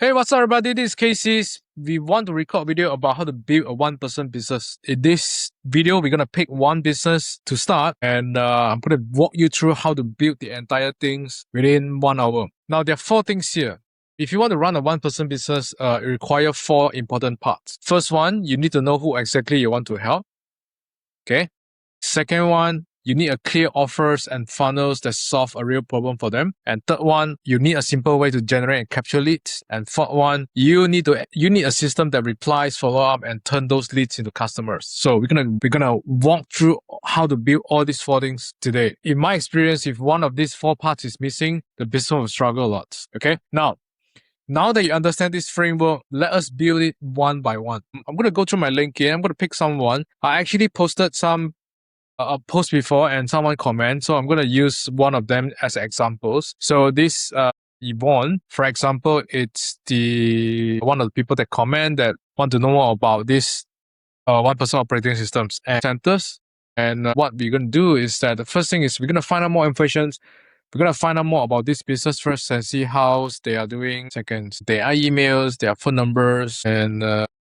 Hey, what's up, everybody? This is Casey. We want to record a video about how to build a one-person business. In this video, we're going to pick one business to start, and I'm going to walk you through how to build the entire things within 1 hour. Now, there are 4 things here. If you want to run a one-person business, it requires 4 important parts. First one, you need to know who exactly you want to help. Okay. Second one, you need a clear offers and funnels that solve a real problem for them. And third one, you need a simple way to generate and capture leads. And fourth one, you need a system that replies, follow up, and turn those leads into customers. So we're gonna walk through how to build all these 4 things today. In my experience, if one of these 4 parts is missing, the business will struggle a lot. Okay. Now that you understand this framework, let us build it one by one. I'm going to go through my LinkedIn. I'm going to pick someone. I actually posted some post before and someone comment. So I'm going to use one of them as examples. So this Yvonne, for example, it's one of the people that comment that want to know more about this one-person operating systems and centers. And what we're going to do is that the first thing is we're going to find out more information. We're going to find out more about this business first and see how they are doing. Second, their emails, their phone numbers, and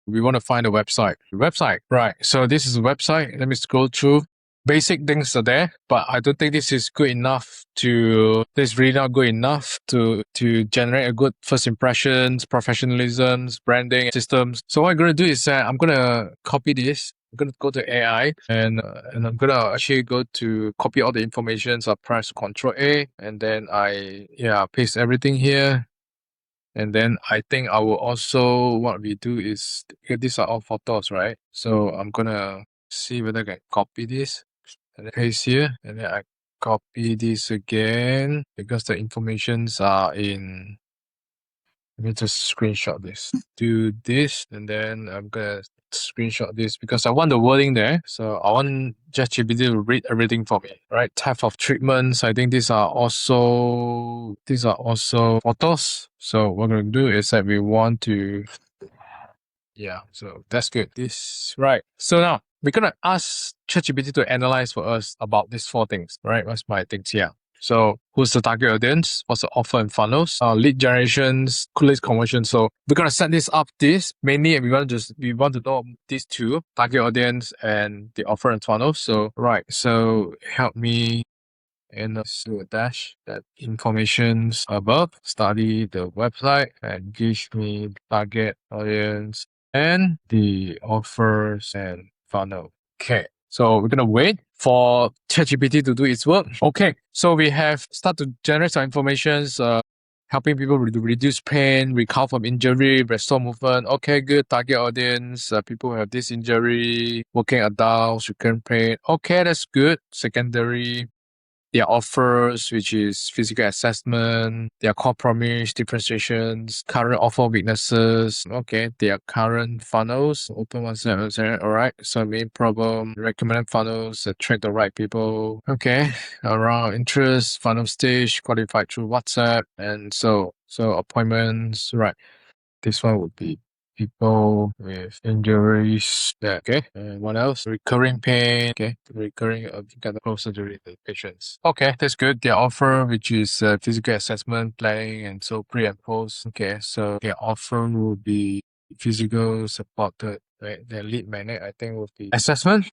we want to find a website. Right. So this is a website. Let me scroll through. Basic things are there, but I don't think this is good enough this is really not good enough to generate a good first impressions, professionalisms, branding systems. So what I'm going to do is I'm going to copy this. I'm going to go to AI and I'm going to actually go to copy all the information. So I press Ctrl A and then I paste everything here. And then I think I will also, what we do is, these are all photos, right? So I'm going to see whether I can copy this and then paste here. And then I copy this again because the informations are in. Let me just screenshot this. Do this, and then I'm gonna screenshot this because I want the wording there. So I want ChatGPT to read everything for me, right? Type of treatments. I think these are also photos. So what we're gonna do is that we want to, so that's good. This right. So now we're gonna ask ChatGPT to analyze for us about these 4 things, right? What's my things here? So who's the target audience? What's the offer and funnels? Lead generations, lead conversion. So we're gonna set this up. Mainly we want to know these 2, target audience and the offer and funnels. So right. So help me and do a dash that informations above. Study the website and give me target audience and the offers and funnel. Okay. So we're gonna wait for ChatGPT to do its work. Okay, so we have started to generate some information, helping people to reduce pain, recover from injury, restore movement. Okay, good. Target audience, people who have this injury, working adults, recurrent pain. Okay, that's good. Secondary, their offers, which is physical assessment, their core promise, differentiations, current offer weaknesses, okay, their current funnels, open 170, all right, so main problem, recommended funnels, attract the right people, okay, around interest, funnel stage, qualified through WhatsApp, and so appointments, right, this one would be people with injuries. Okay. And what else? Recurring pain. Okay. Recurring get the closer to the patients. Okay, that's good. Their offer, which is physical assessment, planning, and so pre and post. Okay, so their offer will be physical supported. Right. Their lead magnet, I think, will be assessment.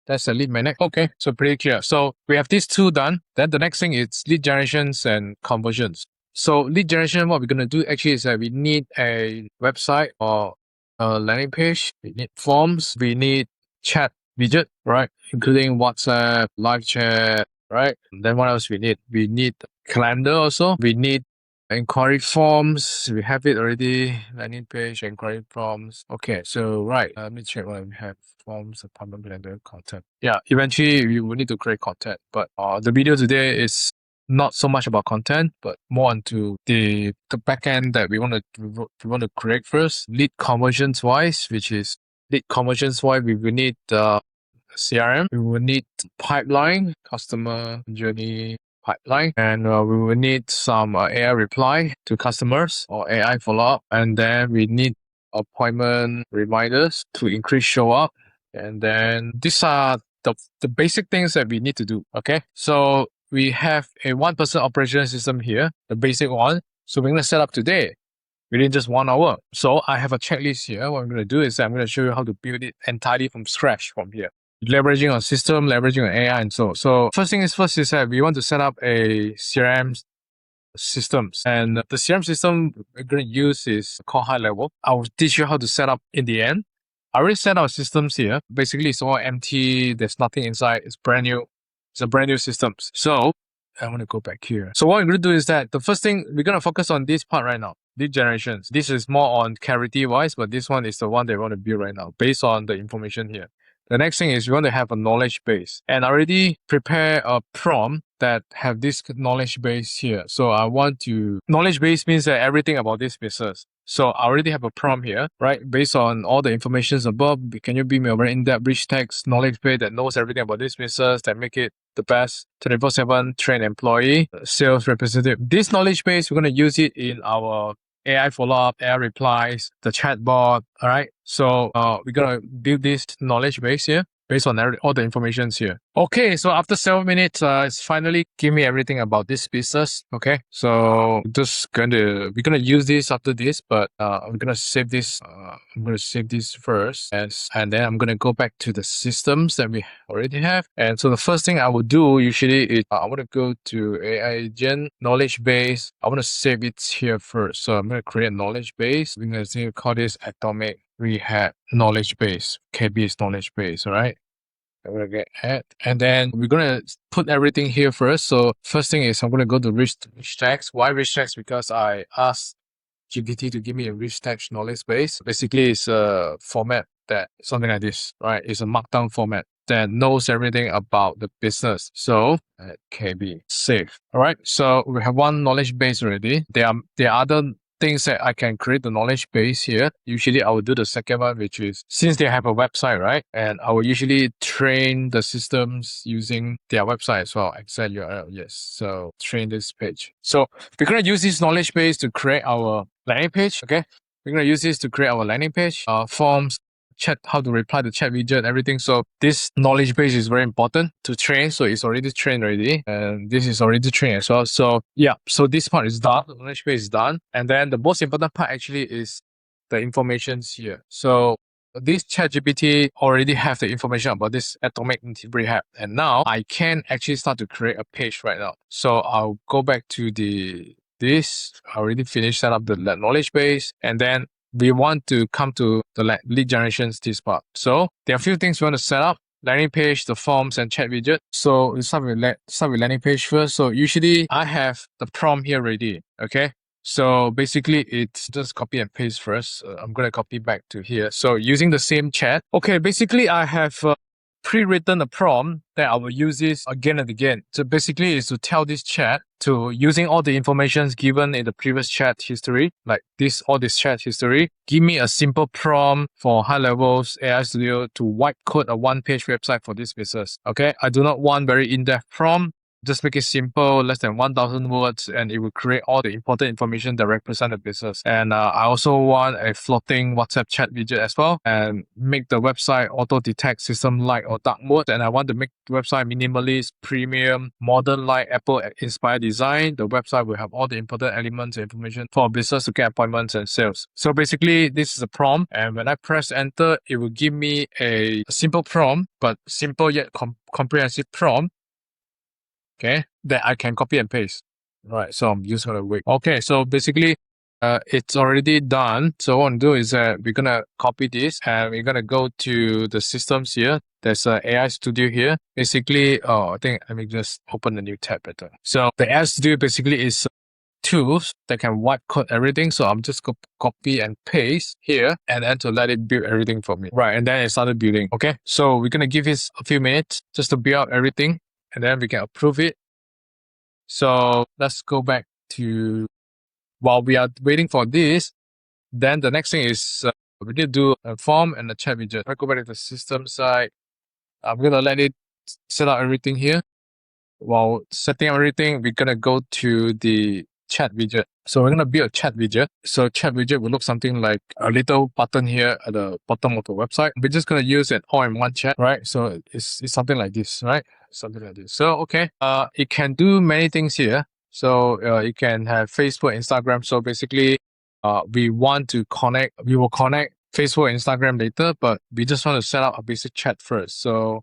That's the lead magnet. Okay, so pretty clear. So we have these 2 done. Then the next thing is lead generations and conversions. So lead generation, what we're going to do actually is that we need a website or a landing page. We need forms. We need chat widget, right? Including WhatsApp, live chat, right? And then what else we need? We need calendar also. We need inquiry forms. We have it already. Landing page, inquiry forms. Okay, so right. Let me check what we have. Forms, appointment calendar, content. Yeah, eventually we will need to create content. But the video today is not so much about content, but more onto the backend that we want to create first. Lead conversions wise, we will need CRM. We will need pipeline, customer journey pipeline, and we will need some AI reply to customers or AI follow up, and then we need appointment reminders to increase show up, and then these are the basic things that we need to do. Okay, so we have a one-person operation system here, the basic one. So we're going to set up today. within just 1 hour. So I have a checklist here. What I'm going to do is I'm going to show you how to build it entirely from scratch from here. Leveraging on system, leveraging on AI and so. So first thing is first is that we want to set up a CRM systems. And the CRM system we're going to use is called High Level. I'll teach you how to set up in the end. I already set up systems here. Basically, it's all empty. There's nothing inside. It's brand new. It's a brand new system. So I want to go back here. So what I'm going to do is that the first thing we're going to focus on this part right now. Lead generations. This is more on clarity wise, but this one is the one they want to build right now based on the information here. The next thing is we want to have a knowledge base, and I already prepare a prompt that have this knowledge base here. So I want to, knowledge base means that everything about this business. So I already have a prompt here, right? Based on all the information above, can you be me a very in-depth rich text knowledge base that knows everything about this business, that make it the best 24/7 trained employee, sales representative. This knowledge base, we're going to use it in our AI follow-up, AI replies, the chatbot, all right? So we're going to build this knowledge base here based on all the informations here. Okay, so after 7 minutes, it's finally give me everything about this business. Okay, so we're gonna use this after this, but I'm gonna save this. I'm gonna save this first, and then I'm gonna go back to the systems that we already have. And so the first thing I will do usually is I want to go to AI agent knowledge base. I want to save it here first. So I'm gonna create a knowledge base. We're gonna call this atomic rehab knowledge base. KB is knowledge base, all right? I'm gonna get add, and then we're gonna put everything here first. So first thing is I'm gonna go to rich text. Why rich text? Because I asked GPT to give me a rich text knowledge base. Basically, it's a format that something like this, right? It's a markdown format that knows everything about the business. So at KB save. All right. So we have one knowledge base already. There are other things that I can create the knowledge base here. Usually I will do the second one, which is since they have a website, right? And I will usually train the systems using their website as well. Exact URL, yes. So train this page. So we're going to use this knowledge base to create our landing page. Okay. We're going to use this to create our landing page, forms, chat, how to reply to chat widget, everything. So this knowledge base is very important to train. So it's already trained already. And this is already trained as well. So yeah, so this part is done. The knowledge base is done. And then the most important part actually is the informations here. So this ChatGPT already have the information about this atomic rehab. And now I can actually start to create a page right now. So I'll go back to this. I already finished set up the knowledge base, and then we want to come to the lead generations, this part. So there are a few things we want to set up. Landing page, the forms, and chat widget. So let's start with landing page first. So usually I have the prompt here ready. Okay. So basically it's just copy and paste first. I'm going to copy back to here. So using the same chat. Okay. Basically I have pre-written a prompt that I will use this again and again. So basically is to tell this chat to using all the informations given in the previous chat history, like all this chat history, give me a simple prompt for high levels AI Studio to wipe code a one-page website for this business. Okay, I do not want very in-depth prompt. Just make it simple, less than 1,000 words, and it will create all the important information that represent the business. And I also want a floating WhatsApp chat widget as well, and make the website auto-detect system light or dark mode. And I want to make the website minimalist, premium, modern, like Apple-inspired design. The website will have all the important elements and information for a business to get appointments and sales. So basically, this is a prompt, and when I press enter, it will give me a simple prompt, but simple yet comprehensive prompt. Okay, that I can copy and paste. Right, so I'm just gonna wait. Okay, so basically, it's already done. So what I'm gonna do is we're gonna copy this and we're gonna go to the systems here. There's a AI Studio here. Basically, I think let me just open a new tab better. So the AI Studio basically is tools that can wipe code everything. So I'm just gonna copy and paste here and then to let it build everything for me. Right, and then it started building. Okay, so we're gonna give this a few minutes just to build out everything, and then we can approve it. So let's go back to, while we are waiting for this, then the next thing is we need to do a form and a chat widget. I go back to the system side. I'm going to let it set up everything here. While setting up everything, we're going to go to the chat widget. So we're going to build a chat widget. So chat widget will look something like a little button here at the bottom of the website. We're just going to use an all-in-one chat, right? So it's something like this, right? Something like this. So, okay. It can do many things here. So, it can have Facebook, Instagram. So basically, we want to connect, we will connect Facebook and Instagram later, but we just want to set up a basic chat first. So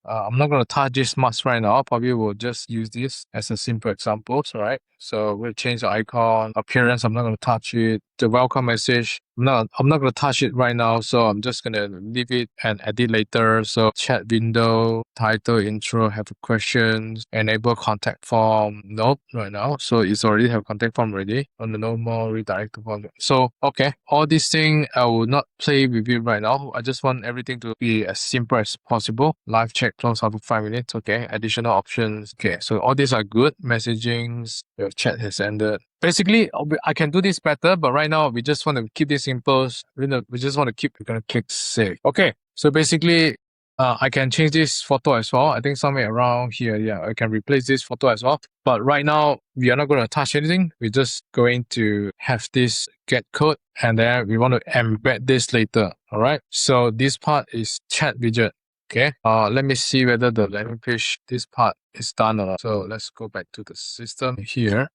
I'm not going to touch this much right now. Probably will just use this as a simple example, right? So we'll change the icon, appearance. I'm not going to touch it. The welcome message. I'm not going to touch it right now. So I'm just going to leave it and edit later. So chat window, title, intro, have questions, enable contact form. Nope, right now. So it's already have contact form ready on the no more redirect to form. So, okay. All these things I will not play with it right now. I just want everything to be as simple as possible. Live chat close after 5 minutes. Okay. Additional options. Okay. So all these are good. Messagings. Your chat has ended. Basically, I can do this better, but right now we just want to keep this simple. We just want to keep, we're going to click save. Okay. So basically, I can change this photo as well. I think somewhere around here. Yeah, I can replace this photo as well. But right now, we are not going to touch anything. We're just going to have this get code and then we want to embed this later. All right. So this part is chat widget. Okay. Let me see whether the landing page, this part is done or not. So let's go back to the system here.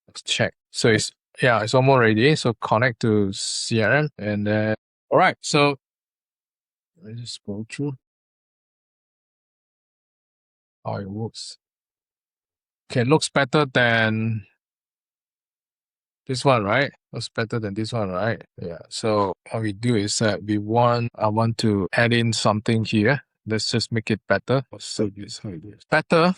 Let's check. So it's almost ready. So connect to CRM and then, all right. So let me just go through how it works. Okay, looks better than this one, right? Looks better than this one, right? Yeah. So what we do is that I want to add in something here. Let's just make it better. So this how it is. Better.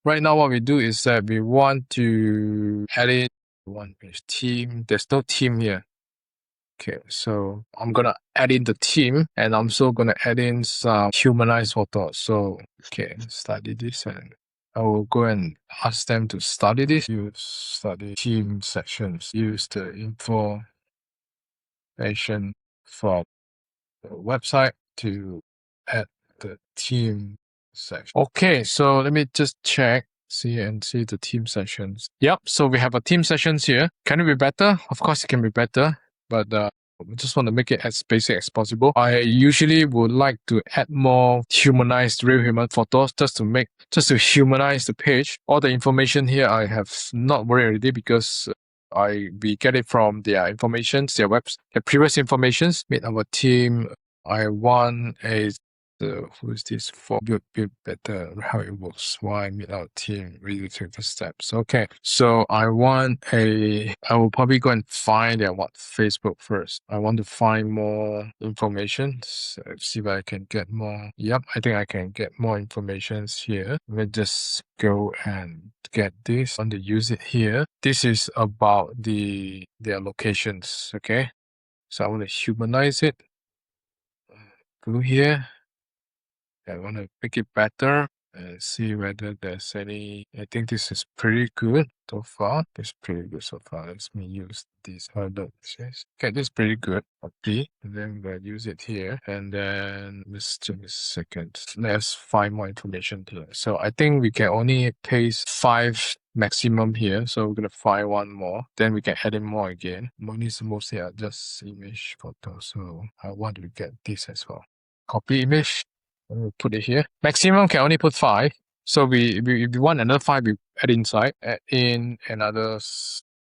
Right now, what we do is that we want to add in one page team. There's no team here. Okay, so I'm gonna add in the team and I'm also gonna add in some humanized photos. So, okay, study this and I will go and ask them to study this. Use study team sections. Use the information from the website to add the team section. Okay, so let me just check. See the team sessions. Yep, so we have a team sessions here. Can it be better? Of course it can be better, but we just want to make it as basic as possible. I usually would like to add more humanized real human photos just to humanize the page. All the information here I have not worried already because we get it from their informations, their previous informations. Meet our team. I want a who is this for? Build better how it works. Why meet our team? Really take the steps. Okay. So I will probably go and find Facebook first. I want to find more information. So see if I can get more. Yep, I think I can get more information here. Let me just go and get this. I want to use it here. This is about their locations. Okay. So I want to humanize it. Go here. I want to make it better and see whether there's any. I think this is pretty good so far. It's pretty good so far. Let me use this. Okay, this is pretty good. Okay, and then we'll use it here. And then just a second. Let's find more information here. So I think we can only paste 5 maximum here. So we're gonna find one more. Then we can add in more again. Mostly are just image photo. So I want to get this as well. Copy image. We'll put it here. Maximum can only put 5. So if we want another 5, we add inside. Add in another.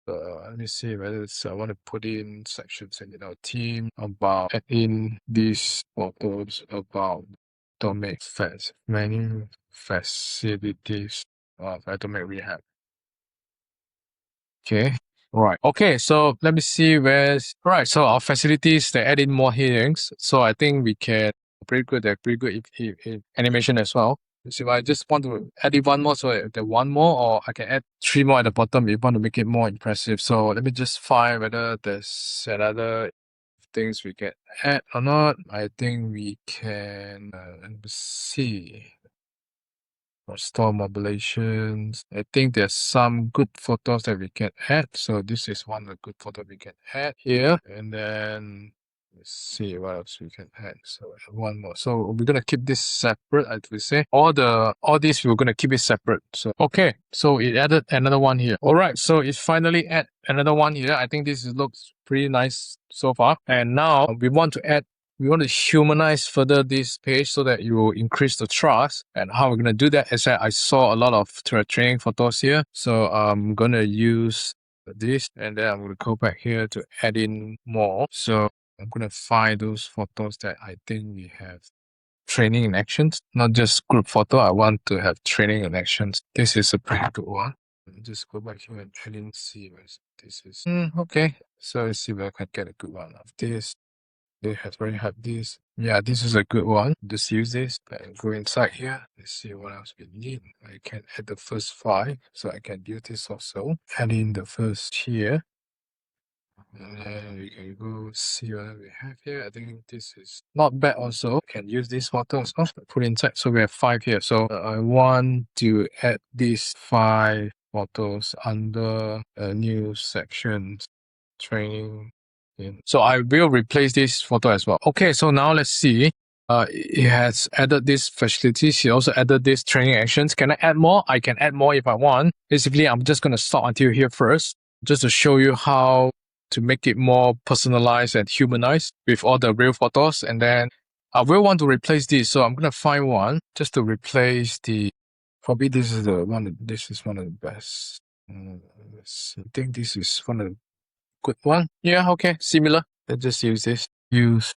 Let me see whether I want to put in sections in our team about add in these photos about automate many facilities of automate rehab. Okay. Right. Okay. So let me see right. So our facilities, they add in more hearings. So I think we can pretty good. They're pretty good if animation as well. So if I just want to add in one more, so the one more, or I can add 3 more at the bottom if you want to make it more impressive. So let me just find whether there's another things we can add or not. I think we can, let me see. Store mobilations. I think there's some good photos that we can add. So this is one of the good photos we can add here. And then let's see what else we can add. So one more. So we're gonna keep this separate, as we say. All these we're gonna keep it separate. So okay. So it added another one here. Alright, so it finally add another one here. I think this looks pretty nice so far. And now we want to humanize further this page so that you will increase the trust. And how we're going to do that is that I saw a lot of training photos here. So I'm going to use this, and then I'm gonna go back here to add in more. So I'm gonna find those photos that I think we have training in actions, not just group photo. I want to have training in actions. This is a pretty good one. Just go back here and add in, see what this is. Okay, so let's see if I can get a good one of this. They have already had this. Yeah, this is a good one. Just use this and go inside here. Let's see what else we need. I can add the first 5, so I can use this also. Add in the first here. And then we can go see what we have here. I think this is not bad also. Can use this photo also. Put inside. So we have 5 here. So I want to add these 5 photos under a new section. Training. So I will replace this photo as well. Okay, so now let's see. It has added these facilities. It also added these training actions. Can I add more? I can add more if I want. Basically, I'm just going to stop until here first, just to show you how to make it more personalized and humanized with all the real photos. And then I will want to replace this. So I'm going to find one just to replace the, probably this is the one, this is one of the best. I think this is one of the good one. Yeah, okay, similar. Let's just use this. Use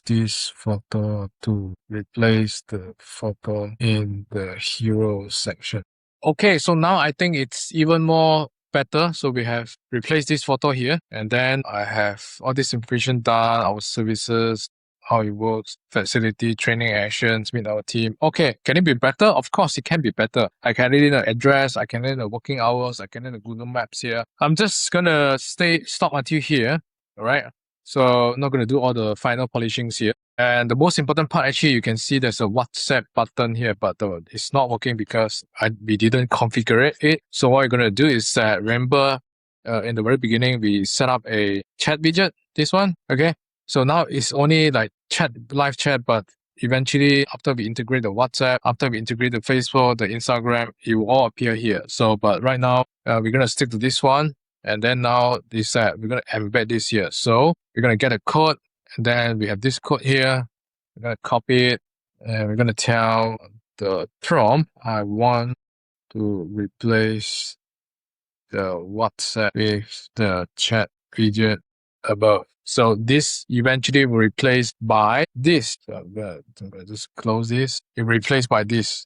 this photo to replace the photo in the hero section. Okay, so now I think it's even more better. So we have replaced this photo here, and then I have all this information done, our services, how it works, facility, training actions, meet our team. Okay, can it be better? Of course, it can be better. I can add in an address, I can add in the working hours, I can add in the Google Maps here. I'm just gonna stop until here, all right? So I'm not gonna do all the final polishings here. And the most important part, actually, you can see there's a WhatsApp button here, but it's not working because we didn't configure it. So what we're gonna do is that, remember, in the very beginning, we set up a chat widget, this one, okay? So now it's only like chat, live chat, but eventually after we integrate the WhatsApp, after we integrate the Facebook, the Instagram, it will all appear here. So, but right now, we're going to stick to this one. And then now this, we're going to embed this here. So we're going to get a code, and then we have this code here. We're going to copy it, and we're going to tell the prompt, I want to replace the WhatsApp with the chat widget above. So this eventually will replace by this. So I'm gonna just close this. It replaced by this.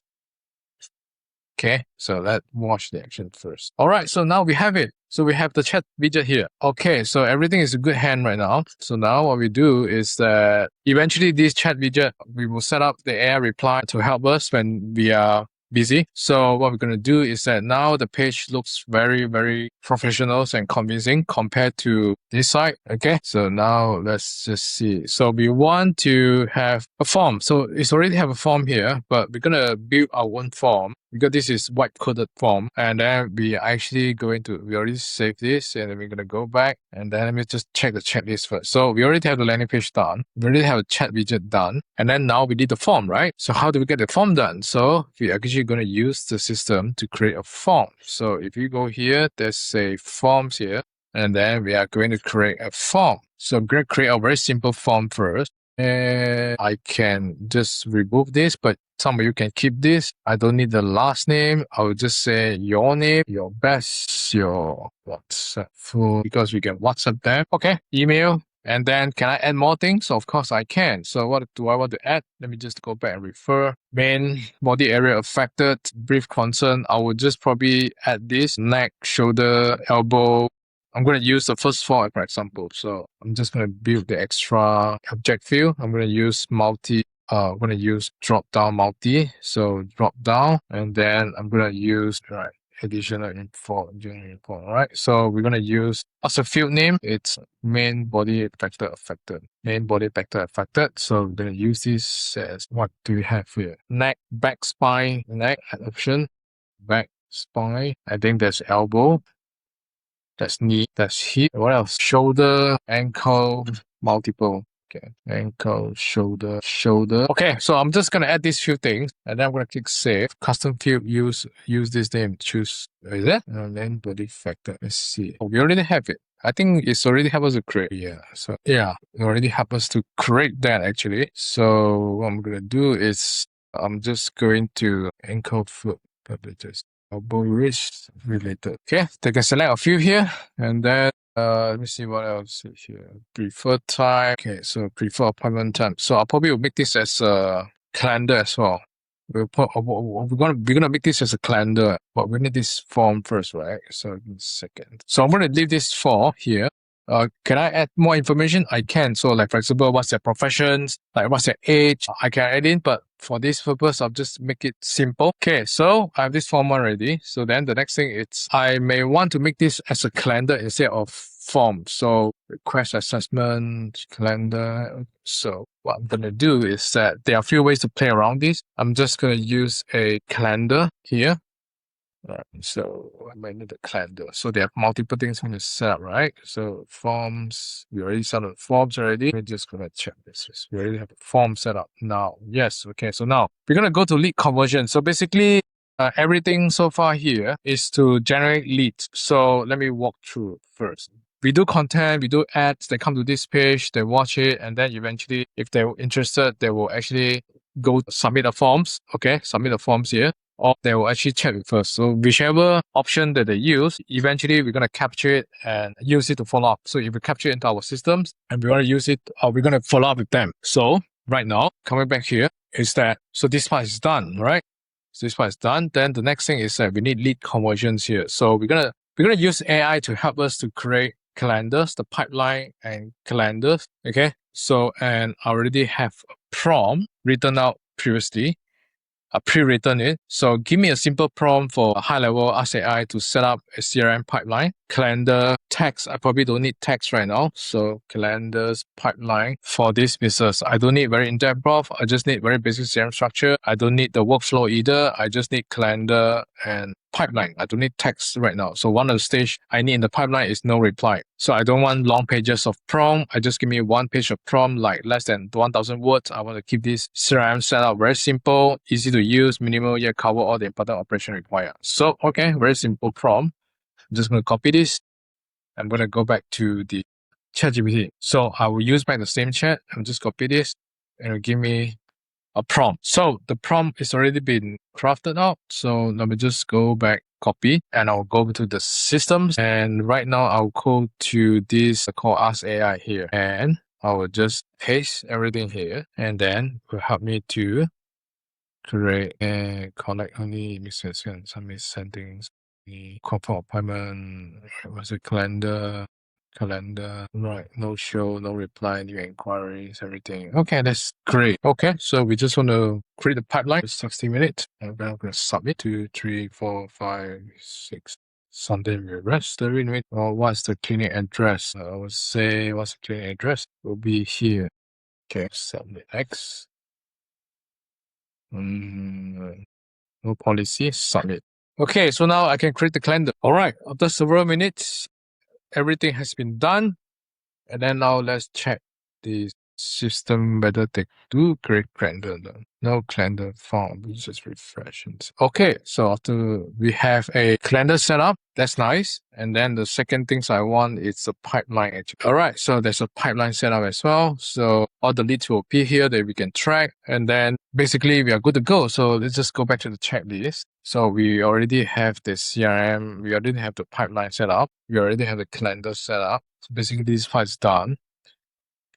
Okay, so let's watch the action first. All right, so now we have it. So we have the chat widget here. Okay, so everything is in good hand right now. So now what we do is that eventually this chat widget, we will set up the AI reply to help us when we are busy. So what we're going to do is that now the page looks very, very professional and convincing compared to this side. Okay, so now let's just see. So we want to have a form. So it's already have a form here, but we're going to build our own form because this is white coded form. And then we are actually going to, we already saved this, and then we're going to go back, and then let me just check the checklist first. So we already have the landing page done. We already have a chat widget done. And then now we need the form, right? So how do we get the form done? So we're actually going to use the system to create a form. So if you go here, there's a forms here, and then we are going to create a form. So I'm going to create a very simple form first. And I can just remove this, but some of you can keep this. I don't need the last name. I will just say your name, your best, your WhatsApp full, because we can WhatsApp them. Okay, email. And then can I add more things? Of course I can. So what do I want to add? Let me just go back and refer. Main body area affected, brief concern. I will just probably add this: neck, shoulder, elbow. I'm going to use the first 4, for example. So I'm just going to build the extra object field. I'm going to use I'm going to use drop down multi. So drop down, and then I'm going to use, right, additional info, general info. All right. So we're going to use as a field name, it's main body factor affected. Main body factor affected. So we're going to use this as, what do we have here? Neck, back, spine, neck, option, back, spine. I think there's elbow. That's knee, that's hip. What else? Shoulder, ankle, multiple. Okay, ankle, shoulder, shoulder. Okay, so I'm just gonna add these few things, and then I'm gonna click save. Custom field, use this name. Choose, is it? And then body factor. Let's see. Oh, we already have it. I think it's already helped us to create. Yeah, so yeah, it already helped us to create that actually. So what I'm gonna do is I'm just going to ankle foot publishers. risk related. Okay, they can select a few here, and then let me see what else is here. Preferred time. Okay, so prefer appointment time. So I'll probably will make this as a calendar as well. We're gonna make this as a calendar, but we need this form first, right? So give me a second. So I'm gonna leave this for here. Can I add more information? I can. So like, for example, what's their professions, like what's their age, I can add in, but for this purpose, I'll just make it simple. Okay, so I have this form already. So then the next thing is I may want to make this as a calendar instead of form. So request assessment, calendar. So what I'm going to do is that there are a few ways to play around this. I'm just going to use a calendar here. Right, so I might need a calendar. So there are multiple things I'm going to set up, right? So forms, we already set up forms already. We're just going to check this. We already have a form set up now. Yes, okay. So now we're going to go to lead conversion. So basically, everything so far here is to generate leads. So let me walk through first. We do content, we do ads, they come to this page, they watch it, and then eventually, if they're interested, they will actually go submit the forms. Okay, submit the forms here. Or they will actually check it first. So whichever option that they use, eventually we're going to capture it and use it to follow up. So if we capture it into our systems and we want to use it, we're going to follow up with them. So right now, coming back here is that, so this part is done, right? So this part is done. Then the next thing is that we need lead conversions here. So we're going to use AI to help us to create calendars, the pipeline and calendars. Okay. So, and I already have a prompt written out previously. Pre-written it. So give me a simple prompt for a high-level Ask AI to set up a CRM pipeline. Calendar text, I probably don't need text right now. So calendars pipeline for this business. I don't need very in-depth prompt. I just need very basic CRM structure. I don't need the workflow either. I just need calendar and pipeline. I don't need text right now. So one of the stage I need in the pipeline is no reply. So I don't want long pages of prompt. I just give me one page of prompt, like less than 1,000 words. I want to keep this CRM set up very simple, easy to use, minimal, yet cover all the important operation required. So, okay, very simple prompt. I'm just going to copy this. I'm going to go back to the ChatGPT. So I will use back the same chat. I'm just copy this and it'll give me a prompt. So the prompt is already been crafted out. So let me just go back, copy, and I'll go to the systems. And right now I'll go to this called Ask AI here, and I will just paste everything here, and then it will help me to create and collect only messages and submit settings. The confirm appointment, what's it, calendar, right, no show, no reply, new inquiries, everything. Okay, that's great. Okay, so we just want to create the pipeline. It's 60 minutes, and then I'm going to submit 2, 3, 4, 5, 6. Sunday we rest 30 minutes. Or what's the clinic address? I would say, what's the clinic address? It will be here. Okay, submit X. No policy, submit. Okay, so now I can create the calendar. All right, after several minutes, everything has been done. And then now let's check the system whether they do create calendar. No calendar found. We just refresh. Okay, so after we have a calendar set up, that's nice. And then the second things I want is a pipeline. Actually. All right, so there's a pipeline set up as well. So all the leads will appear here that we can track. And then basically we are good to go. So let's just go back to the checklist. So we already have the CRM. We already have the pipeline set up. We already have the calendar set up. So basically this part is done.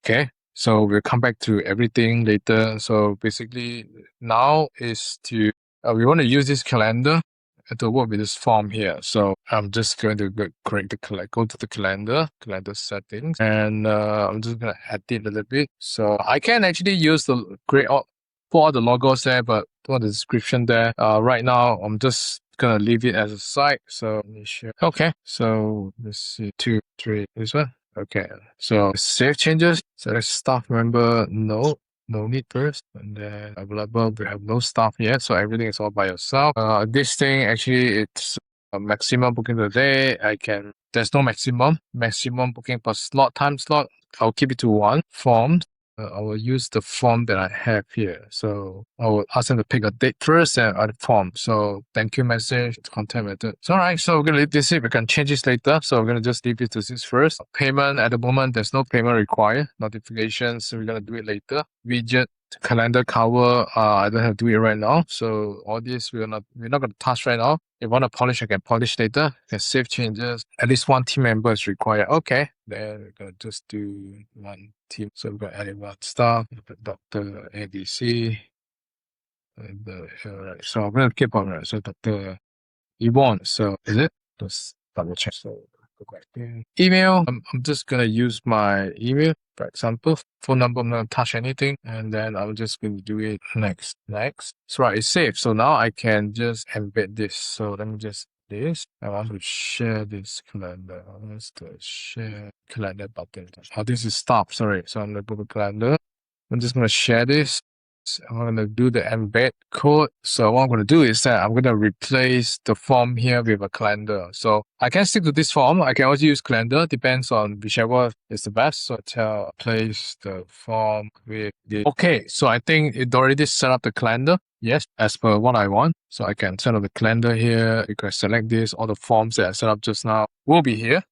Okay, so we'll come back to everything later. So basically now is to, we want to use this calendar to work with this form here. So I'm just going to go to the calendar settings, and I'm just going to edit a little bit. So I can actually use the put all the logos there, but put the description there. Right now, I'm just going to leave it as a site. So let me share. Okay, so let's see, 2, 3, this one. Okay, so save changes. Select staff member, no need first. And then available, we have no staff yet, so everything is all by yourself. This thing actually it's a maximum booking per day. There's no maximum booking per slot, time slot. I'll keep it to 1. Forms. I will use the form that I have here. So I will ask them to pick a date first and add form. So thank you message, contact method. So, all right, so we're going to leave this here. We can change this later. So we're going to just leave it to this first. Payment, at the moment, there's no payment required. Notifications, so we're going to do it later. Widget, calendar cover. I don't have to do it right now. So all this we're not gonna touch right now. If you want to polish, I can polish later. You can save changes. At least one team member is required. Okay. Then we're gonna just do one team. So we're gonna add one staff, Dr. ADC. So I'm gonna keep on right. So Dr. Yvonne. So is it? Just double check. So go back there. Email. I'm just gonna use my email, for example. Phone number, I'm not gonna touch anything, and then I'm just gonna do it next. So right, it's saved. So now I can just embed this. So let me just this. I want to share this calendar. Let's go share calendar button. Oh, this is stop. Sorry. So I'm gonna put the calendar. I'm just gonna share this. So I'm going to do the embed code. So what I'm going to do is that I'm going to replace the form here with a calendar. So I can stick to this form. I can also use calendar. Depends on whichever is the best. So tell place the form with the... Okay, so I think it already set up the calendar. Yes, as per what I want. So I can set up the calendar here. You can select this. All the forms that I set up just now will be here.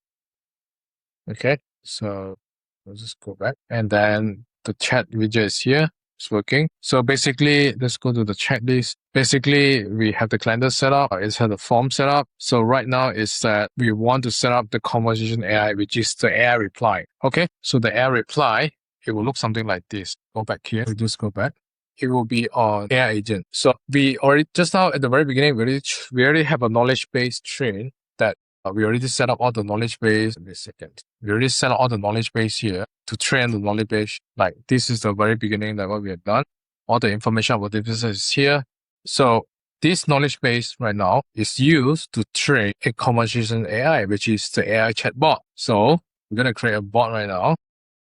Okay, so I'll just go back. And then the chat widget is here. It's working. So basically, let's go to the checklist. Basically, we have the calendar set up. It's had the form set up. So right now is that we want to set up the conversation AI, which is the AI reply. Okay. So the AI reply, it will look something like this. Go back here. We just go back. It will be on AI agent. So we already, just now at the very beginning, we already have a knowledge base train that we already set up all the knowledge base. Wait a second. We already set up all the knowledge base here to train the knowledge base. Like this is the very beginning that what we have done. All the information about the business is here. So this knowledge base right now is used to train a conversation AI, which is the AI chatbot. So we're going to create a bot right now.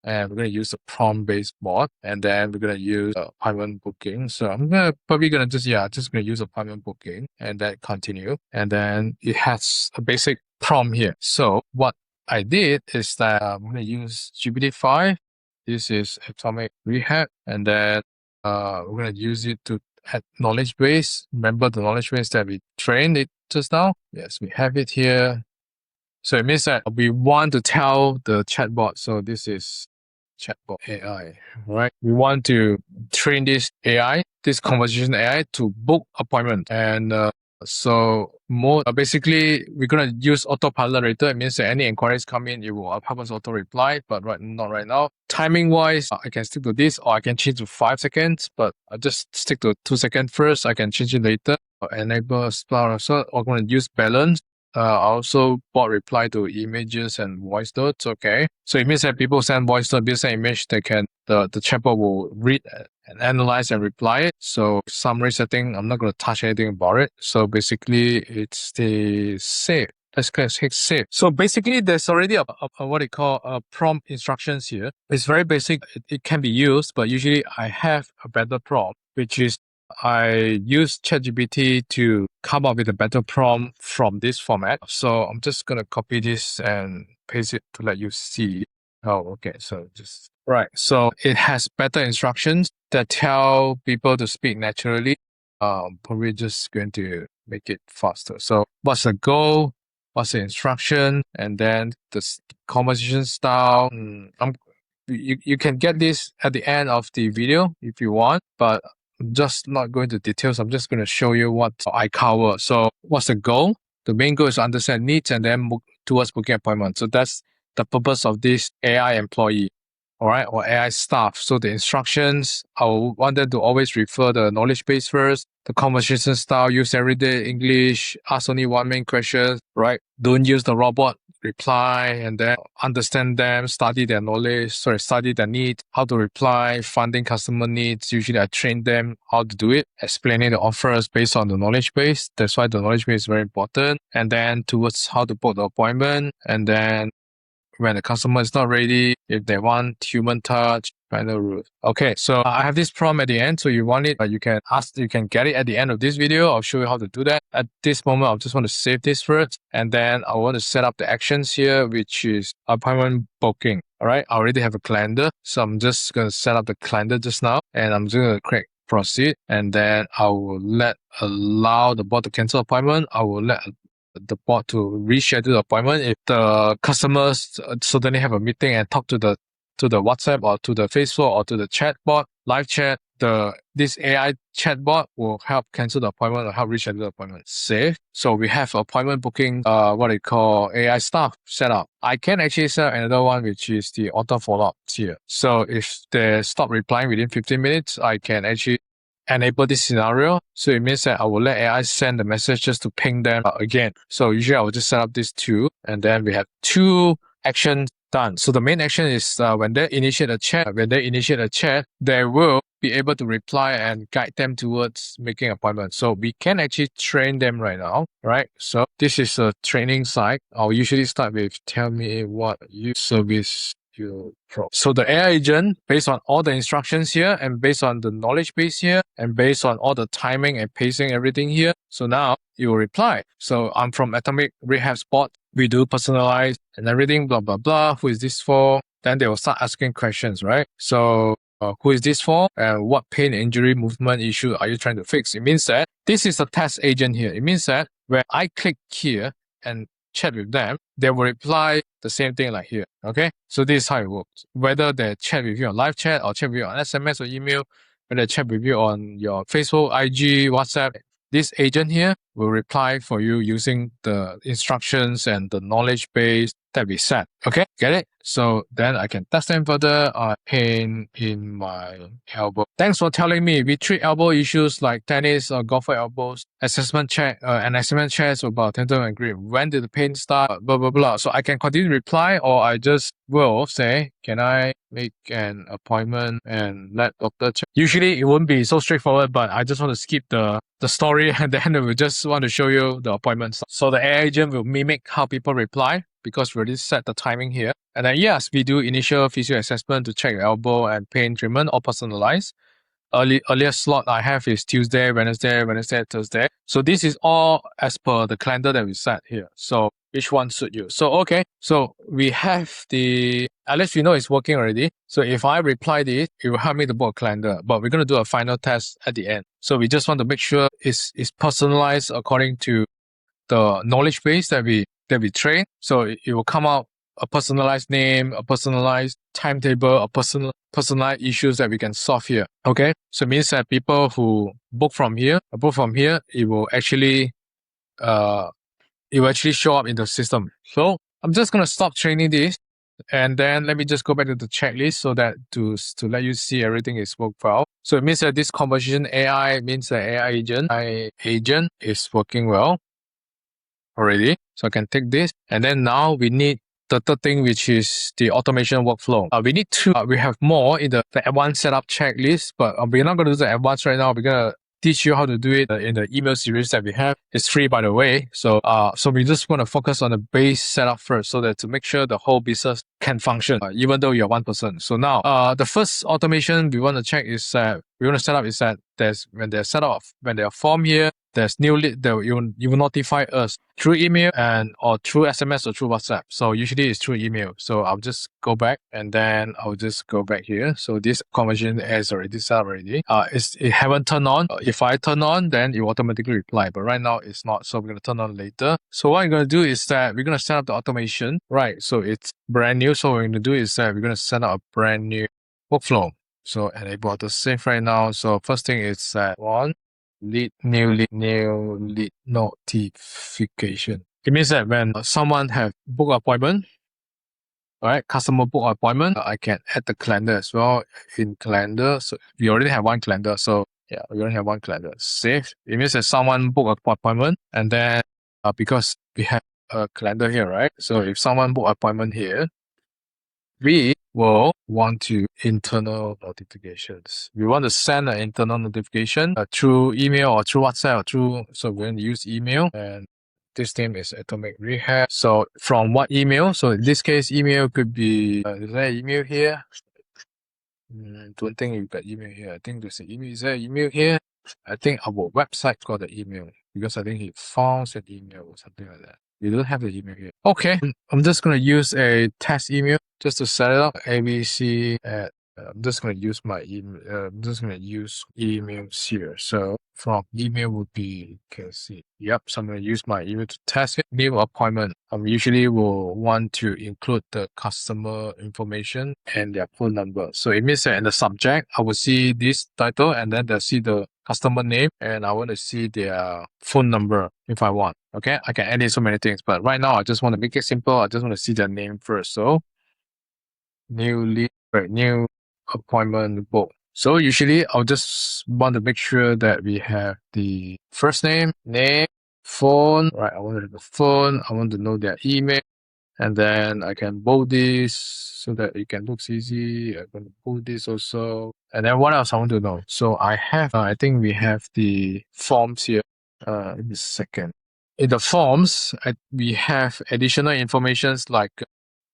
And we're going to use a prompt-based bot, and then we're going to use appointment booking. So I'm probably going to just going to use appointment booking, and then continue. And then it has a basic prompt here. So what I did is that I'm going to use GPT-5. This is Atomic Rehab, and then we're going to use it to add knowledge base. Remember the knowledge base that we trained it just now? Yes, we have it here. So it means that we want to tell the chatbot. So this is chatbot AI, right? We want to train this AI, this conversation AI, to book appointment. And so more basically, we're gonna use autopilot later. It means that any inquiries come in, it will help us auto reply, but not right now. Timing wise, I can stick to this, or I can change to 5 seconds, but I just stick to 2 seconds first. I can change it later. Enable star. So I'm gonna use balance. Also bot reply to images and voice notes. Okay. So it means that people send voice note, people send image, the chatbot will read and analyze and reply it. So summary setting, I'm not going to touch anything about it. So basically it's the save. Let's click save. So basically there's already a what they call a prompt instructions here. It's very basic. It can be used, but usually I have a better prompt, which is I use ChatGPT to come up with a better prompt from this format. So I'm just going to copy this and paste it to let you see. Oh, okay. So just, right. So it has better instructions that tell people to speak naturally. Probably just going to make it faster. So what's the goal? What's the instruction? And then the conversation style. You can get this at the end of the video if you want, but I'm just not going to details. I'm just going to show you what I cover. So what's the goal? The main goal is to understand needs and then move towards booking appointment. So that's the purpose of this AI employee, all right, or AI staff. So the instructions, I want them to always refer the knowledge base first. The conversation style, use everyday English, ask only one main question, right? Don't use the robot reply, and then understand them, study their knowledge, study their needs, how to reply, finding customer needs. Usually I train them how to do it, explaining the offers based on the knowledge base. That's why the knowledge base is very important. And then towards how to book the appointment, and then when the customer is not ready, if they want human touch, final route. Okay, so I have this prompt at the end. So you want it, you can get it at the end of this video. I'll show you how to do that. At this moment, I just want to save this first. And then I want to set up the actions here, which is appointment booking. All right, I already have a calendar. So I'm just going to set up the calendar just now. And I'm just going to click proceed. And then I will allow the bot to cancel appointment. I will let the bot to reschedule the appointment. If the customers suddenly have a meeting and talk to the WhatsApp or to the Facebook or to the chat bot, live chat, this AI chatbot will help cancel the appointment or help reschedule the appointment. Save. So we have appointment booking, what they call AI stuff set up. I can actually set up another one, which is the auto follow-up here. So if they stop replying within 15 minutes, I can actually enable this scenario. So it means that I will let AI send the message just to ping them again. So usually I will just set up these two, and then we have two actions done. So the main action is when they initiate a chat, they will be able to reply and guide them towards making appointments. So we can actually train them right now, right? So this is a training site. I'll usually start with tell me what service you pro. So the AI agent, based on all the instructions here and based on the knowledge base here and based on all the timing and pacing, everything here. So now you will reply. So I'm from Atomic Rehab Spot. We do personalized and everything, blah, blah, blah. Who is this for? Then they will start asking questions, right? So who is this for? And what pain, injury, movement issue are you trying to fix? It means that this is a test agent here. It means that when I click here and chat with them, they will reply the same thing like here. Okay, so this is how it works. Whether they chat with you on live chat or chat with you on SMS or email, whether they chat with you on your Facebook, IG, WhatsApp, this agent here will reply for you using the instructions and the knowledge base that we set. Okay, get it? So then I can test them further. Pain in my elbow. Thanks for telling me. We treat elbow issues like tennis or golfer elbows. Assessment check, an assessment checks about tendon and grip. When did the pain start? Blah, blah, blah. So I can continue to reply, or I just will say, can I make an appointment and let doctor check? Usually it won't be so straightforward, but I just want to skip the story and then we just want to show you the appointments. So the AI agent will mimic how people reply because we already set the timing here. And then yes, we do initial physio assessment to check your elbow and pain treatment, all personalized. Earlier slot I have is Tuesday, Wednesday, Thursday. So this is all as per the calendar that we set here. So which one suit you? So okay, so we have at least we know it's working already. So if I reply this, it will help me to book a calendar. But we're going to do a final test at the end. So we just want to make sure it's personalized according to the knowledge base that we train. So it will come out a personalized name, a personalized timetable, a personalized issues that we can solve here. Okay, so it means that people who book from here, it will actually show up in the system. So I'm just gonna stop training this, and then let me just go back to the checklist so that to let you see everything is worked well. So it means that this conversation AI means that AI agent is working well already. So I can take this, and then now we need the third thing, which is the automation workflow. We need to, we have more in the advanced setup checklist, but we're not going to do the advanced right now. We're going to teach you how to do it in the email series that we have. It's free, by the way. So we just want to focus on the base setup first so that to make sure the whole business can function, even though you're one person. So now, the first automation we want to check is that we want to set up is that when they're set up, when they're formed here, there's new lead that you will notify us through email or through SMS or through WhatsApp. So usually it's through email. So I'll just go back and then I'll just go back here. So this conversion is already set up already. It haven't turned on. If I turn on, then it will automatically reply. But right now it's not. So we're going to turn on later. So what I'm going to do is that we're going to set up the automation. Right. So it's brand new. So what we're going to do is that we're going to set up a brand new workflow. So enable auto save right now. So first thing is that new lead notification. It means that when someone have book appointment, alright, customer book appointment, I can add the calendar as well in calendar. So we already have one calendar. So yeah, we already have one calendar. Save. It means that someone book an appointment, and then because we have a calendar here, right? So if someone book appointment here, we will want to internal notifications. We want to send an internal notification through email or through WhatsApp or so we're going to use email, and this name is Atomic Rehab. So from what email? So in this case, email could be, is there an email here? Don't think you've got email here. I think there's an email. Is there an email here? I think our website got the email because I think he found an email or something like that. You don't have the email here. Okay, I'm just going to use a test email just to set it up. abc at I'm just going to use my email. I'm just going to use emails here. So from email would be, can see. Yep. So I'm going to use my email to test it. New appointment. Usually will want to include the customer information and their phone number. So it means that in the subject, I will see this title and then they'll see the customer name and I want to see their phone number if I want. Okay. I can add in so many things, but right now I just want to make it simple. I just want to see their name first. So new appointment book. So usually I'll just want to make sure that we have the first name, phone, right? I want to have the phone. I want to know their email. And then I can bold this so that it can look easy. I'm going to bold this also. And then what else I want to know? So I have, I think we have the forms here. In a second. In the forms, we have additional informations like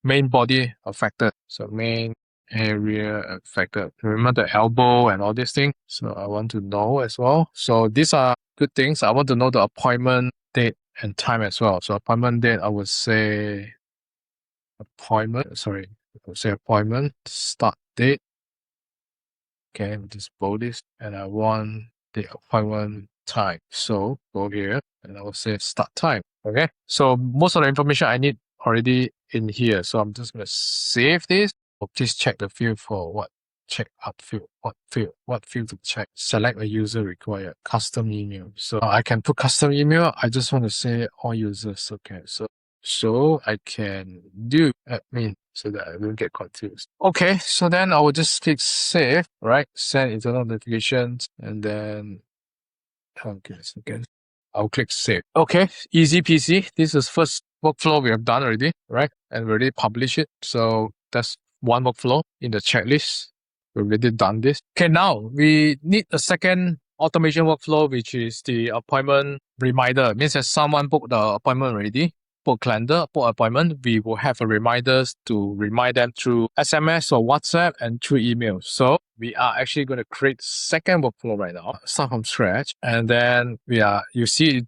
main body affected. So main area affected. Remember the elbow and all these things. So I want to know as well. So these are good things. I want to know the appointment date and time as well. So appointment date, I would say appointment. Sorry, I would say appointment start date. Okay, just bold this, and I want the appointment time. So go here, and I will say start time. Okay, so most of the information I need already in here. So I'm just gonna save this. Please check the field for what. Check out field. What field to check? Select a user required. Custom email. So I can put custom email. I just want to say all users. Okay, so I can do admin so that I don't get confused. Okay, so then I will just click save, right? Send internal notifications and then okay, second. I'll click save. Okay, easy peasy. This is first workflow we have done already, right? And we already published it. So that's one workflow in the checklist. We've already done this. Okay, now we need a second automation workflow, which is the appointment reminder. It means that someone booked the appointment already, book calendar, book appointment, we will have a reminders to remind them through SMS or WhatsApp and through email. So we are actually going to create second workflow right now, start from scratch. And then you see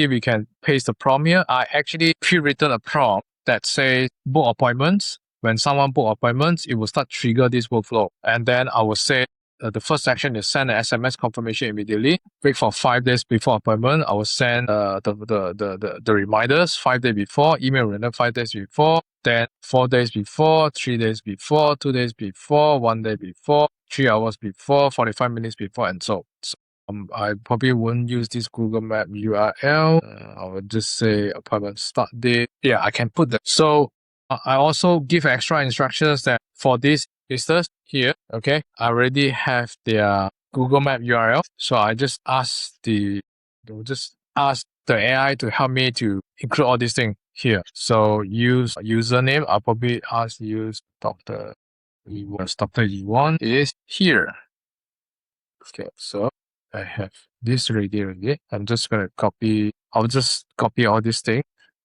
we can paste the prompt here. I actually pre-written a prompt that says book appointments. When someone book appointments, it will start trigger this workflow. And then I will say, the first action is send an SMS confirmation immediately. Wait for 5 days before appointment. I will send the reminders 5 days before, email reminder 5 days before, then 4 days before, 3 days before, 2 days before, 1 day before, 3 hours before, 45 minutes before, and so. I probably won't use this Google Map URL. I will just say appointment start date. Yeah, I can put that. So I also give extra instructions that for this business here, okay, I already have their Google Map URL. So I just ask the AI to help me to include all these things here. So use username. I'll probably use Dr. Dr. Yuan is here. Okay, so I have this already. I'm just gonna copy. I'll just copy all these things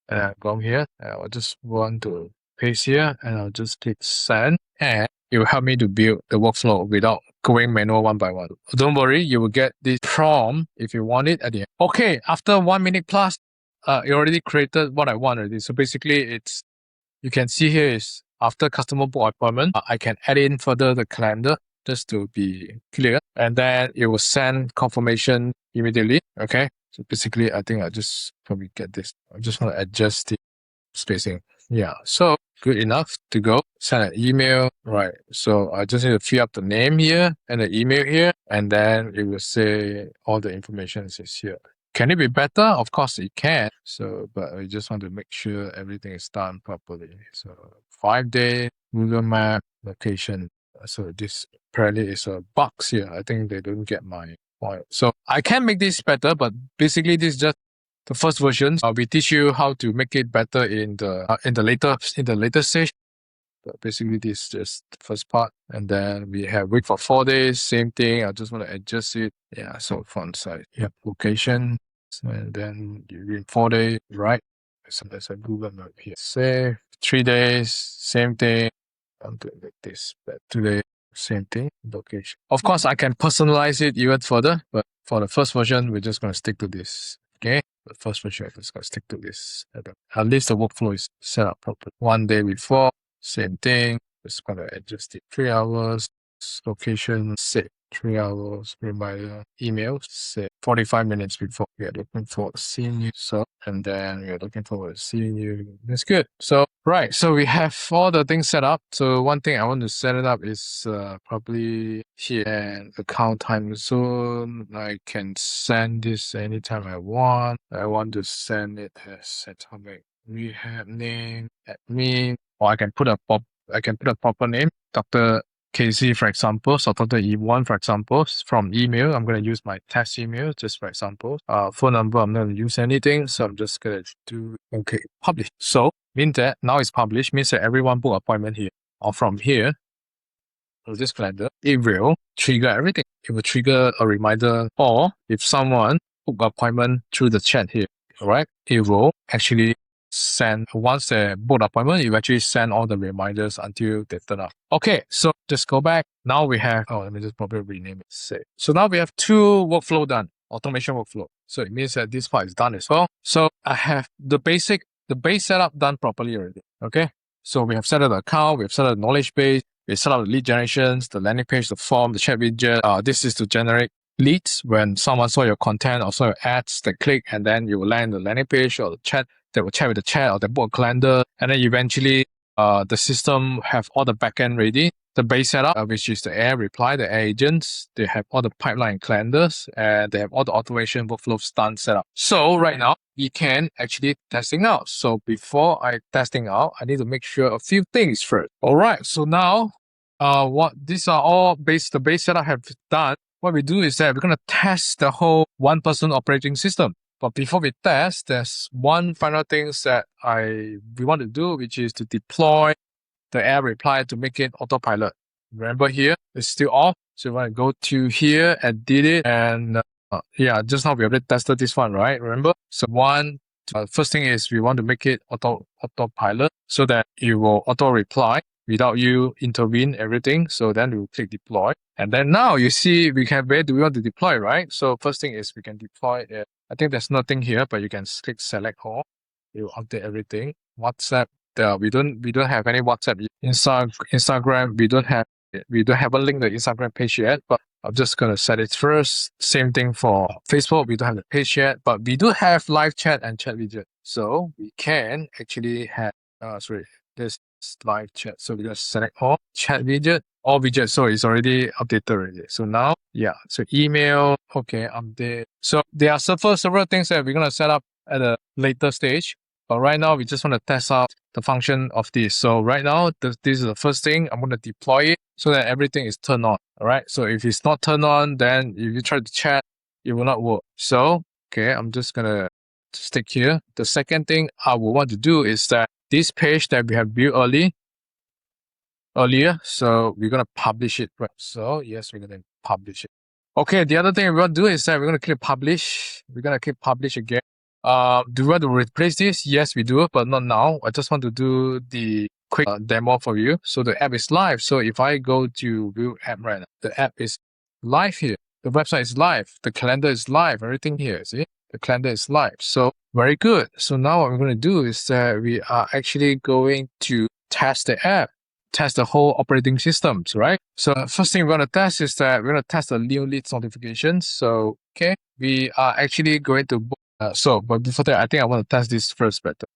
and I'll go here. And I'll just want to paste here and I'll just click send and it will help me to build the workflow without going manual one by one. Don't worry, you will get this prompt if you want it at the end. Okay, after 1 minute plus, it already created what I want already. So basically you can see here is after customer book appointment, I can add in further the calendar just to be clear. And then it will send confirmation immediately. Okay. So basically, I think I just probably get this. I just want to adjust the spacing. Yeah. So good enough to go. Send an email. Right. So I just need to fill up the name here and the email here. And then it will say all the information is here. Can it be better? Of course it can. So, but I just want to make sure everything is done properly. So 5 day Google Map location. So this apparently is a box here. I think they don't get my point. So I can make this better, but basically this is just the first version. We teach you how to make it better in the later stage. But basically this is just the first part. And then we have wait for 4 days, same thing. I just want to adjust it. Yeah, so font size. Yep, location. So, and then you in 4 days, right? So there's a Google Map here. Save 3 days, same thing. I'm doing like this, but today, same thing, location. Of course, I can personalize it even further, but for the first version, we're just going to stick to this. Okay, the first version, I'm just going to stick to this. At least the workflow is set up properly. 1 day before, same thing. Just going to adjust it 3 hours. location, set 3 hours, reminder, email, set 45 minutes before. We are looking forward to seeing you. So, and then we are looking forward to seeing you. That's good. So, right. So we have all the things set up. So one thing I want to set it up is probably here and account time zone. I can send this anytime I want. I want to send it as atomic rehab name, admin, or I can put a proper name, Dr. Casey, for example, so Dr. E1, for example, from email, I'm going to use my test email, just for example. Phone number, I'm not going to use anything, so I'm just going to do, okay, publish. So, means that now it's published, means that everyone book appointment here, or from here, with this calendar, it will trigger everything. It will trigger a reminder, or if someone book appointment through the chat here, alright, it will actually send, once they book appointment, it will actually send all the reminders until they turn up. Okay, so just go back. Now we have, let me just probably rename it. Save. So now we have 2 workflow done, automation workflow. So it means that this part is done as well. So I have the base setup done properly already. Okay, so we have set up the account, we have set up the knowledge base, we set up the lead generations, the landing page, the form, the chat widget. This is to generate leads when someone saw your content or saw your ads, they click, and then you will land the landing page or the chat. They will chat with the chat or they book a calendar, and then eventually the system have all the backend ready. The base setup, which is the AI reply, the AI agents, they have all the pipeline calendars, and they have all the automation workflows done set up. So right now, we can actually testing out. So before I testing out, I need to make sure a few things first. All right. So now, these are all the base setup have done. What we do is that we're gonna test the whole one-person operating system. But before we test, there's one final thing that we want to do, which is to deploy the AI reply to make it autopilot. Remember here, it's still off. So you want to go to here, edit it, and just now we already tested this one, right? Remember? So first thing is we want to make it autopilot so that it will auto reply without you intervene everything. So then we will click deploy. And then now you see where do we want to deploy, right? So first thing is we can deploy it. I think there's nothing here, but you can click select all. It will update everything. WhatsApp, we don't have any WhatsApp. Instagram, we haven't linked the Instagram page yet, but I'm just gonna set it first. Same thing for Facebook, we don't have the page yet, but we do have live chat and chat widget. So we can actually have this live chat. So we just select all chat widget, all widgets. So it's already updated already. So now, so email, okay, update. So there are several things that we're gonna set up at a later stage. But right now, we just want to test out the function of this. So right now, this is the first thing. I'm going to deploy it so that everything is turned on. All right. So if it's not turned on, then if you try to chat, it will not work. So, okay, I'm just going to stick here. The second thing I will want to do is that this page that we have built earlier, so we're going to publish it. Right. So yes, we're going to publish it. Okay. The other thing we want to do is that we're going to click publish. We're going to click publish again. Do we want to replace this? Yes, we do, but not now. I just want to do the quick demo for you. So the app is live. So if I go to view app right now, the app is live here. The website is live. The calendar is live. Everything here, see? The calendar is live. So very good. So now what we're going to do is that we are actually going to test the app, test the whole operating systems, right? So first thing we're going to test is that we're going to test the new leads notifications. So, okay, we are actually going to book. But before that, I think I want to test this first better.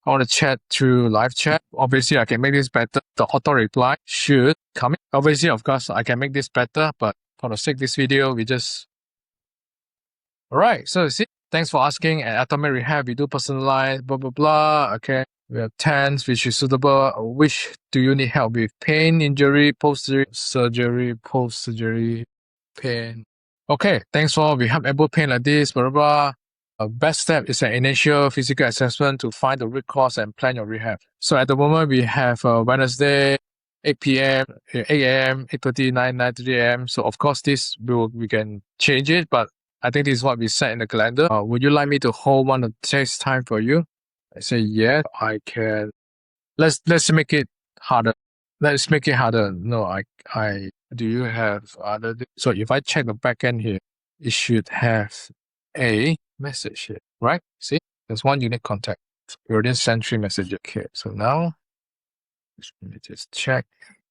I want to chat through live chat. Obviously, I can make this better. The auto reply should come in. Obviously, of course, I can make this better, but for the sake of this video, Alright, so see, thanks for asking. At Atomic Rehab, we do personalized, blah, blah, blah. Okay, we have 10s, which is suitable. Which do you need help with? Pain, injury, post-surgery, pain. Okay, thanks for, we have able pain like this, blah, blah, blah. Best step is an initial physical assessment to find the root cause and plan your rehab. So at the moment, we have Wednesday, 8 p.m., 8 a.m., 8:30, 9:30 a.m. So of course, we can change it, but I think this is what we set in the calendar. Would you like me to hold one of today's time for you? I say yes, I can. Let's make it harder. Let's make it harder. No, do you have other? So if I check the backend here, it should have a message here, right? See, there's one unique contact. We already sent 3 messages. Okay, so now let me just check.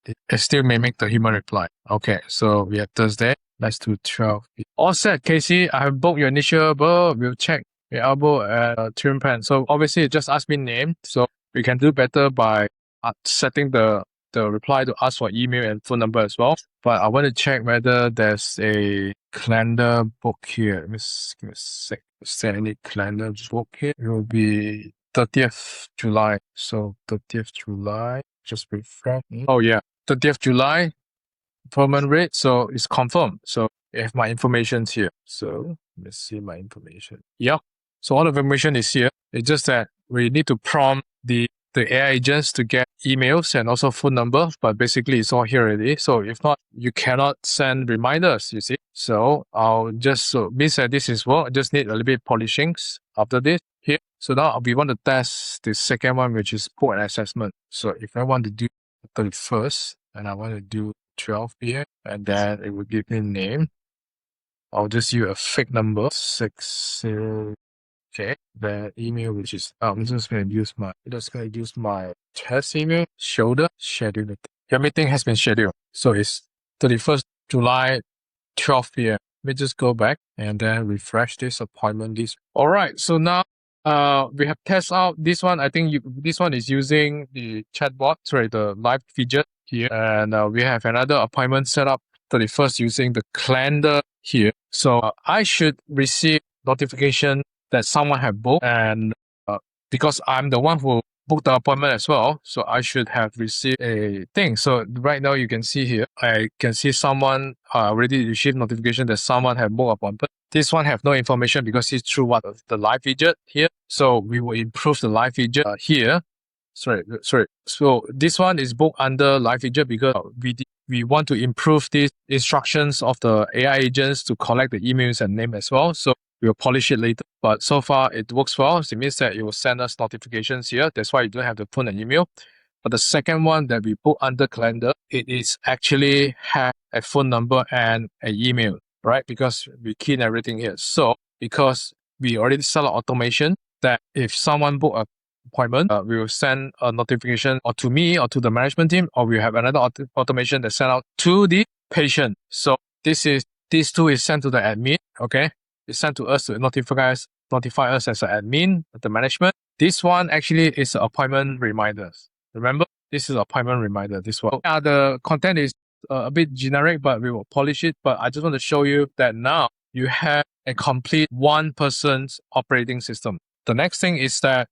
it still mimic the human reply. Okay, so we have Thursday. Let's do 12. All set, Casey. I have booked your initial, but we'll check your elbow at trim pen. So obviously, it just ask me name. So we can do better by setting the reply to ask for email and phone number as well. But I want to check whether there's a calendar book here. Give me a sec. Is there any calendar book here? It will be 30th July. So 30th July, just refresh. Oh yeah, 30th July, permanent rate. So it's confirmed. So I have my information here. So let's see my information. Yeah. So all the information is here. It's just that we need to prompt the AI agents to get emails and also phone number, but basically it's all here already. So if not, you cannot send reminders, you see. So I'll just, so means that this is work. I just need a little bit polishing after this here. So now we want to test the second one, which is book and assessment. So if I want to do 31st and I want to do 12 p.m. and then it will give me a name. I'll just use a fake number, 60. Okay, the email which is I'm just gonna use my test email, shoulder, schedule. Your meeting has been scheduled. So it's 31st July, 12 p.m. Let me just go back and then refresh this appointment list. Alright, so now we have test out this one. I think this one is using the chatbot, the live feature here. And we have another appointment set up 31st using the calendar here. So I should receive notification that someone have booked, and because I'm the one who booked the appointment as well, so I should have received a thing. So right now you can see here, I can see someone already received notification that someone have booked appointment. This one have no information because it's through the live widget here. So we will improve the live widget here. Sorry. So this one is booked under live widget because we want to improve these instructions of the AI agents to collect the emails and name as well. So we'll polish it later. But so far it works well. It means that it will send us notifications here. That's why you don't have the phone and email. But the second one that we put under calendar, it is actually have a phone number and an email, right? Because we key in everything here. So because we already set up automation that if someone book an appointment, we will send a notification or to me or to the management team, or we have another automation that sent out to the patient. So these two is sent to the admin, okay? It's sent to us to notify us as an admin, the management. This one actually is appointment reminders. Remember, this is appointment reminder, this one. The content is a bit generic, but we will polish it. But I just want to show you that now you have a complete one person's operating system. The next thing is that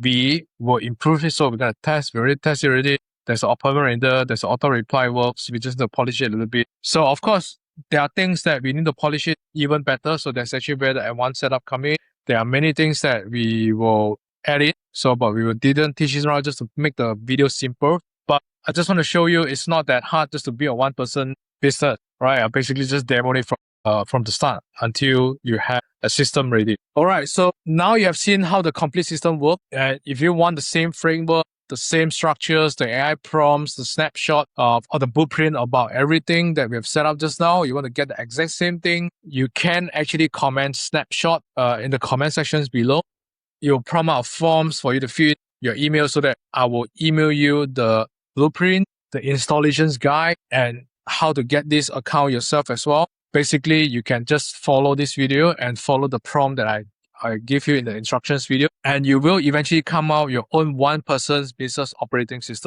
we will improve it. So we're going to test. We already tested already. There's an appointment reminder. There's an auto reply works. We just need to polish it a little bit. So of course, there are things that we need to polish it even better. So that's actually where the advanced setup come in. There are many things that we will add in. But we didn't teach this around just to make the video simple. But I just want to show you it's not that hard just to be a one-person business, right? I basically just demoed it from the start until you have a system ready. All right, so now you have seen how the complete system works. And if you want the same framework, the same structures, the AI prompts, the snapshot or the blueprint about everything that we have set up just now, you want to get the exact same thing, you can actually comment snapshot in the comment sections below. You'll prompt out forms for you to fill in your email so that I will email you the blueprint, the installations guide, and how to get this account yourself as well. Basically, you can just follow this video and follow the prompt that I give you in the instructions video, and you will eventually come out your own one person's business operating system.